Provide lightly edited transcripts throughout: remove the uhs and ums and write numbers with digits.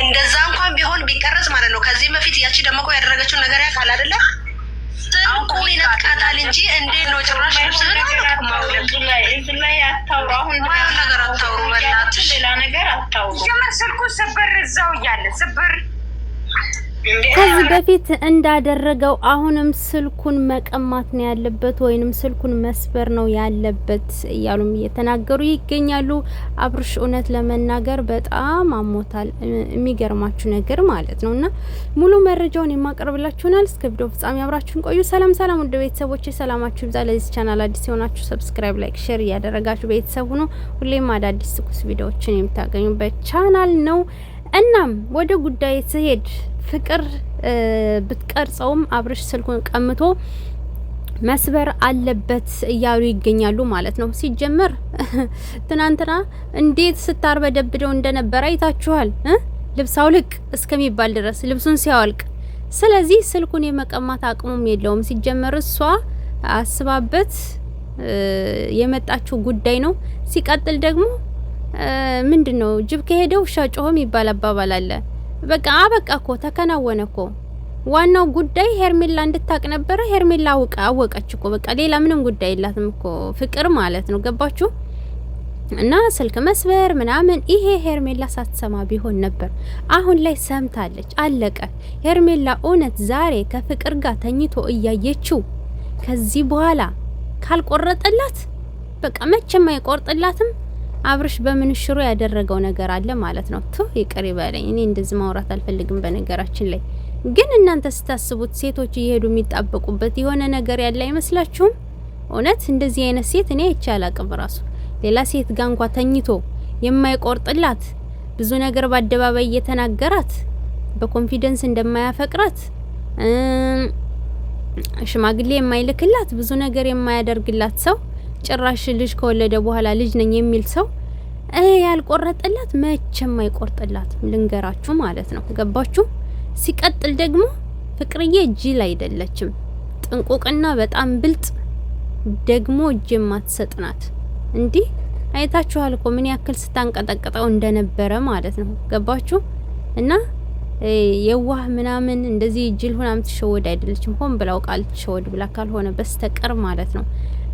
እንደዛ እንኳን ቢሆን ቢቀረጽ ማለት ነው። ከዚህ በፊት ያቺ ደግሞ እኮ ያደረገችውን ነገር ያውቃል አይደለ? ስልኩን ይነጥቃታል እንጂ እንዴት ነው ጭራሽ ልብስህን እዚህ ላይ አታውሩ። አሁን ነገር አታውሩ፣ በእናትሽ ሌላ ነገር አታውሩ። ስልኩ ስብር እዛው እያለ ስብር ከዚህ በፊት እንዳደረገው አሁንም ስልኩን መቀማት ነው ያለበት ወይንም ስልኩን መስበር ነው ያለበት እያሉም እየተናገሩ ይገኛሉ። አብርሽ እውነት ለመናገር በጣም አሞታል። የሚገርማችሁ ነገር ማለት ነውና ሙሉ መረጃውን የማቀርብላችሁናል። እስከ ቪዲዮ ፍጻሜ አብራችሁን ቆዩ። ሰላም ሰላም ውድ ቤተሰቦቼ ሰላማችሁ ይብዛ። ለዚህ ቻናል አዲስ የሆናችሁ ሰብስክራይብ፣ ላይክ፣ ሼር እያደረጋችሁ ቤተሰብ ሁኑ። ሁሌም አዳዲስ ትኩስ ቪዲዮዎችን የምታገኙበት ቻናል ነው። እናም ወደ ጉዳይ ስሄድ ፍቅር ብትቀርጸውም አብርሽ ስልኩን ቀምቶ መስበር አለበት እያሉ ይገኛሉ ማለት ነው። ሲጀመር ትናንትና እንዴት ስታርበደብደው እንደነበረ አይታችኋል። ልብስ አውልቅ እስከሚባል ድረስ ልብሱን ሲያወልቅ። ስለዚህ ስልኩን የመቀማት አቅሙም የለውም። ሲጀመር እሷ አስባበት የመጣችው ጉዳይ ነው። ሲቀጥል ደግሞ ምንድነው ጅብ ከሄደው ውሻ ጮኸ የሚባል አባባል አለ። በቃ እኮ ተከናወነ እኮ። ዋናው ጉዳይ ሄርሜላ እንድታቅ ነበረ። ሄርሜላ አወቀች እኮ። በቃ ሌላ ምንም ጉዳይ የላትም እኮ ፍቅር ማለት ነው። ገባችሁ? እና ስልክ መስበር ምናምን ይሄ ሄርሜላ ሳትሰማ ቢሆን ነበር። አሁን ላይ ሰምታለች። አለቀ። ሄርሜላ እውነት ዛሬ ከፍቅር ጋር ተኝቶ እያየችው ከዚህ በኋላ ካልቆረጠላት በቃ መቼም አይቆርጥላትም። አብርሽ በምንሽሮ ያደረገው ነገር አለ ማለት ነው። ይቅር ይበለኝ። እኔ እንደዚህ ማውራት አልፈልግም። በነገራችን ላይ ግን እናንተ ስታስቡት ሴቶች እየሄዱ የሚጣበቁበት የሆነ ነገር ያለ አይመስላችሁም? እውነት እንደዚህ አይነት ሴት እኔ አይቼ አላቅም። ራሱ ሌላ ሴት ጋር እንኳን ተኝቶ የማይቆርጥላት ብዙ ነገር በአደባባይ እየተናገራት በኮንፊደንስ እንደማያፈቅራት ሽማግሌ የማይልክላት ብዙ ነገር የማያደርግላት ሰው ጭራሽ ልጅ ከወለደ በኋላ ልጅ ነኝ የሚል ሰው ያልቆረጠላት መቼም አይቆርጥላት። ልንገራችሁ ማለት ነው። ገባችሁ? ሲቀጥል ደግሞ ፍቅርዬ ጅል አይደለችም። ጥንቁቅና በጣም ብልጥ ደግሞ እጅ የማትሰጥናት። እንዲህ አይታችኋል እኮ ምን ያክል ስታንቀጠቅጠው እንደነበረ ማለት ነው። ገባችሁ? እና የዋህ ምናምን እንደዚህ ጅል ሆና የምትሸወድ አይደለችም። ሆን ብላው ቃል ትሸወድ ብላ ካልሆነ በስተቀር ማለት ነው።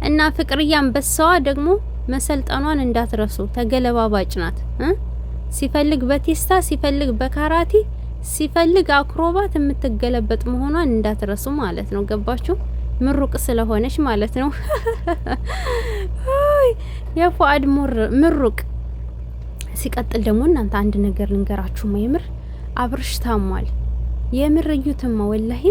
እና ፍቅርዬ አንበሳዋ ደግሞ መሰልጠኗን እንዳትረሱ። ተገለባባጭ ናት። ሲፈልግ በቴስታ ሲፈልግ በካራቲ ሲፈልግ አክሮባት የምትገለበጥ መሆኗን እንዳትረሱ ማለት ነው። ገባችሁ? ምሩቅ ስለሆነች ማለት ነው። የፉአድ ምሩቅ። ሲቀጥል ደግሞ እናንተ አንድ ነገር ልንገራችሁ። የምር አብርሽ ታሟል። የምር እዩትማ ወላሂ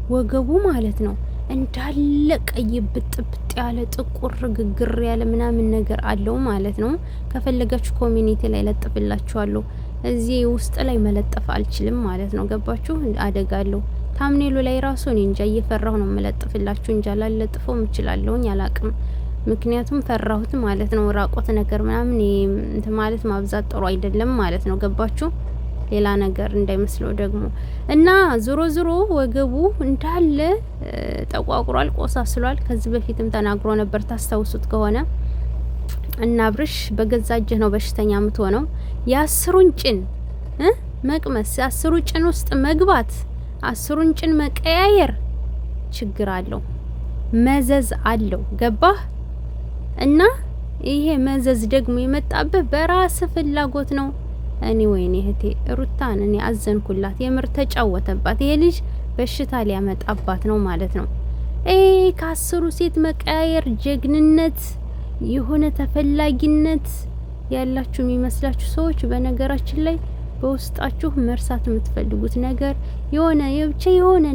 ወገቡ ማለት ነው እንዳለ ቀይ ብጥብጥ ያለ ጥቁር ግግር ያለ ምናምን ነገር አለው ማለት ነው። ከፈለጋችሁ ኮሚኒቲ ላይ ለጥፍላችኋለሁ። እዚህ ውስጥ ላይ መለጠፍ አልችልም ማለት ነው። ገባችሁ? አደጋለሁ። ታምኔሉ ላይ ራሱ እኔ እንጃ እየፈራሁ ነው መለጥፍላችሁ እንጂ አላለጥፈውም እችላለሁኝ አላቅም። ምክንያቱም ፈራሁት ማለት ነው። ራቆት ነገር ምናምን እንት ማለት ማብዛት ጥሩ አይደለም ማለት ነው። ገባችሁ? ሌላ ነገር እንዳይመስለው ደግሞ እና ዞሮ ወገቡ እንዳለ ተቋቁሯል፣ ቆሳስሏል። ከዚህ በፊትም ተናግሮ ነበር ታስታውሱት ከሆነ። እና አብርሽ በገዛ እጅህ ነው በሽተኛ የምትሆነው። የአስሩን ጭን መቅመስ፣ የአስሩ ጭን ውስጥ መግባት፣ አስሩን ጭን መቀያየር ችግር አለው፣ መዘዝ አለው። ገባህ? እና ይሄ መዘዝ ደግሞ የመጣበት በራስ ፍላጎት ነው። እኔ ወይኔ እህቴ ሩታን እኔ አዘንኩላት። የምር ተጫወተባት። ይሄ ልጅ በሽታ ሊያመጣባት ነው ማለት ነው። ከአስሩ ሴት መቀያየር ጀግንነት፣ የሆነ ተፈላጊነት ያላችሁ የሚመስላችሁ ሰዎች በነገራችን ላይ በውስጣችሁ መርሳት የምትፈልጉት ነገር የሆነ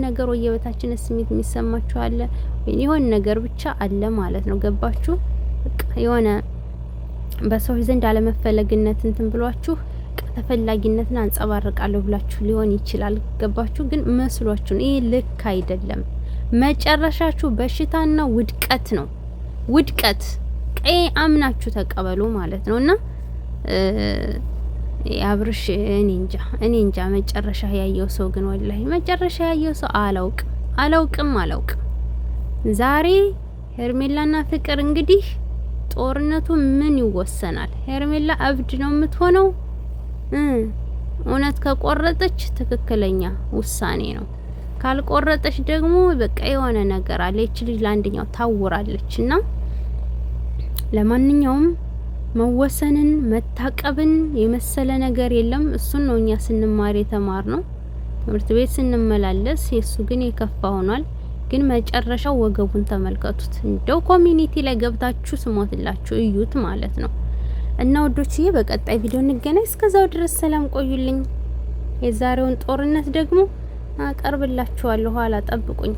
ነገር ወይ የበታችነት ስሜት የሚሰማችሁ አለ፣ ወይ የሆነ ነገር ብቻ አለ ማለት ነው። ገባችሁ? የሆነ በሰው ዘንድ አለመፈለግነት እንትን ብሏችሁ ተፈላጊነትን አንጸባርቃለሁ ብላችሁ ሊሆን ይችላል። ገባችሁ? ግን መስሏችሁ ይሄ ልክ አይደለም። መጨረሻችሁ በሽታና ውድቀት ነው። ውድቀት አምናችሁ ተቀበሉ ማለት ነውና አብርሽ እኔ እንጃ መጨረሻ ያየው ሰው ግን ወላሂ መጨረሻ ያየው ሰው አላውቅም። ዛሬ ሄርሜላና ፍቅር እንግዲህ ጦርነቱ ምን ይወሰናል? ሄርሜላ እብድ ነው የምትሆነው እውነት ከቆረጠች ትክክለኛ ውሳኔ ነው። ካልቆረጠች ደግሞ በቃ የሆነ ነገር አለ። እቺ ልጅ ለአንደኛው ታውራለችና ለማንኛውም መወሰንን መታቀብን የመሰለ ነገር የለም። እሱን ነው እኛ ስንማር የተማርነው ትምህርት ቤት ስንመላለስ። የሱ ግን የከፋ ሆኗል። ግን መጨረሻው ወገቡን ተመልከቱት። እንደው ኮሚኒቲ ላይ ገብታችሁ ስሞትላችሁ እዩት ማለት ነው። እና ወዶችዬ በቀጣይ ቪዲዮ እንገናኝ። እስከዛው ድረስ ሰላም ቆዩልኝ። የዛሬውን ጦርነት ደግሞ አቀርብላችኋለሁ። ኋላ ጠብቁኝ።